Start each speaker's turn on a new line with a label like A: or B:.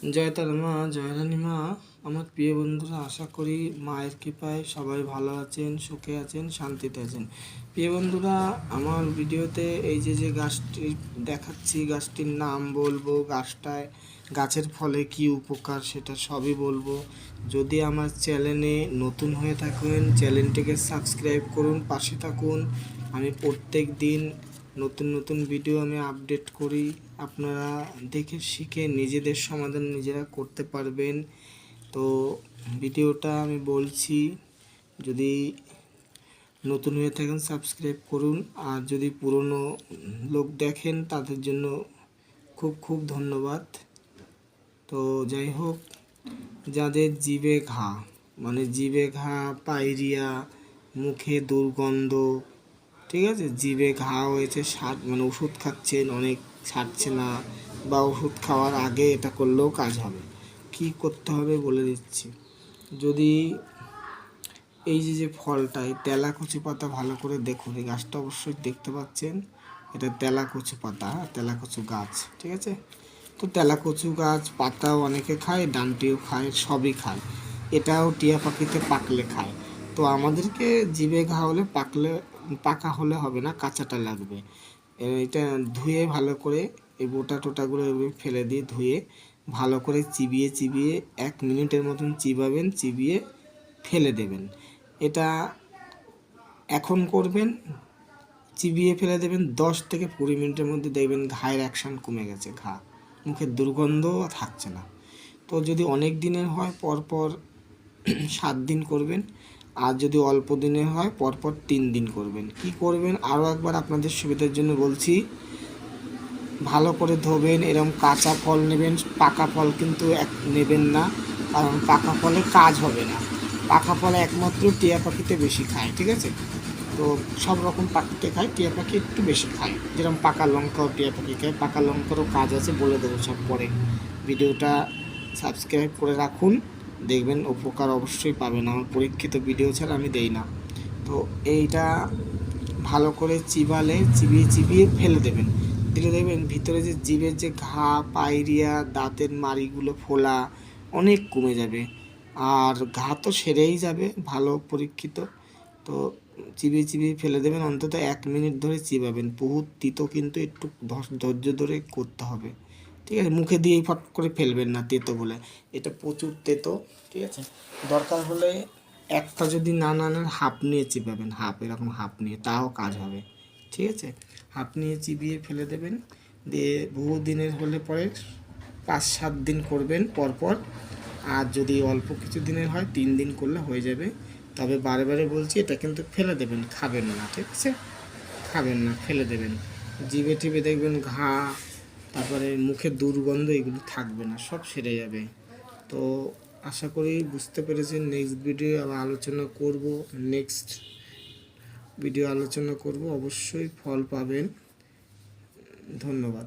A: জয় তারা মা, জয় রানী মা। আমার প্রিয় বন্ধুরা, আশা করি মায়ের কৃপায় সবাই ভালো আছেন, সুখে আছেন, শান্তিতে আছেন। প্রিয় বন্ধুরা, আমার ভিডিওতে এই যে গাছটি দেখাচ্ছি, গাছটির নাম বলবো, গাছের ফলে কি উপকার সেটা সবই বলবো। যদি আমার চ্যানেলে নতুন হয়ে থাকেন, চ্যানেলটিকে সাবস্ক্রাইব করুন, পাশে থাকুন। আমি প্রত্যেক দিন নতুন নতুন ভিডিও আমি আপডেট করি, আপনারা দেখে শিখে নিজেদের সমাধান নিজেরা করতে পারবেন। তো ভিডিওটা আমি বলছি, যদি নতুন হয়ে থাকেন সাবস্ক্রাইব করুন, আর যদি পুরনো লোক দেখেন তাদের জন্য খুব খুব ধন্যবাদ। তো যাই হোক, যাদের জিভে ঘা, মানে জিভে ঘা, পায়রিয়া, মুখে দুর্গন্ধ, ঠিক আছে, জিভে ঘা হয়েছে, মানে ওষুধ খাচ্ছেন, অনেক ছাড়ছে না, বা ওষুধ খাওয়ার আগে এটা করলেও কাজ হবে। কি করতে হবে বলে দিচ্ছি। যদি এই যে ফলটা, এই তেলাকুচি পাতা ভালো করে দেখুন, এই গাছটা অবশ্যই দেখতে পাচ্ছেন, এটা তেলাকুচি পাতা, তেলাকুচু গাছ, ঠিক আছে। তো তেলাকুচু গাছ পাতাও অনেকে খায়, ডানটিও খায়, সবই খায়। এটাও টিয়া পাখিতে পাকলে খায়। তো আমাদেরকে জিভে ঘা হলে পাকা হলে হবে না, কাঁচাটা লাগবে। এটা ধুয়ে ভালো করে, এই বোটা টোটাগুলো ফেলে দিয়ে ধুয়ে ভালো করে চিবিয়ে 1 মিনিটের মতন চিবাবেন, চিবিয়ে ফেলে দেবেন। এটা এখন করবেন, চিবিয়ে ফেলে দেবেন, 10 থেকে 20 মিনিটের মধ্যে দেখবেন ঘায়ের অ্যাকশান কমে গেছে, মুখের দুর্গন্ধও থাকছে না। তো যদি অনেক দিনের হয়, পরপর 7 দিন করবেন, আর যদি অল্প দিনের হয় পরপর 3 দিন করবেন। কি করবেন আরও একবার আপনাদের সুবিধার জন্য বলছি। ভালো করে ধোবেন, এরকম কাঁচা ফল নেবেন, পাকা ফল কিন্তু নেবেন না, কারণ পাকা ফলে কাজ হবে না। পাকা ফলে একমাত্র টিয়া পাখিতে বেশি খায়, ঠিক আছে। তো সব রকম পাখিতে খায়, টিয়া পাখি একটু বেশি খায়। যেরকম পাকা লঙ্কাও টিয়া পাখি খায়, পাকা লঙ্কারও কাজ আছে, বলে দেবো সব পরে। ভিডিওটা সাবস্ক্রাইব করে রাখুন, দেখবেন উপকার অবশ্যই পাবেন। আমার পরীক্ষিত ভিডিও ছাড়া আমি দেই না। তো এইটা ভালো করে চিবিয়ে ফেলে দেবেন। দিলে দেখবেন ভিতরে যে জিভের যে ঘা, পায়রিয়া, দাঁতের মাড়িগুলো ফোলা অনেক কমে যাবে, আর ঘা তো সেরেই যাবে, ভালো পরীক্ষিত। তো চিবিয়ে ফেলে দেবেন, অন্তত 1 মিনিট ধরে চিবাবেন। বহুত তিতো, কিন্তু একটু ধৈর্য ধরে করতে হবে, ঠিক আছে। মুখে দিয়েই ফট করে ফেলবেন না, তেতো বলে। এটা প্রচুর তেতো, ঠিক আছে। দরকার হলে একটা যদি না নেন, হাফ নিয়ে চিবাবেন, এরকম হাফ নিয়ে, তাও কাজ হবে, ঠিক আছে। হাফ নিয়ে চিবিয়ে ফেলে দেবেন, দিয়ে বহু দিনের হলে পরে 5-7 দিন করবেন পরপর। আর যদি অল্প কিছু দিনের হয় 3 দিন করলে হয়ে যাবে। তবে বারে বলছি, এটা কিন্তু ফেলে দেবেন, খাবেন না, ঠিক আছে। খাবেন না, ফেলে দেবেন। জিভে টিভে দেখবেন ঘা, তারপরে মুখের দুর্গন্ধ, এগুলো থাকবে না, সব সেরে যাবে। তো আশা করি বুঝতে পেরেছেন। নেক্সট ভিডিও আলোচনা করব, অবশ্যই ফল পাবেন। ধন্যবাদ।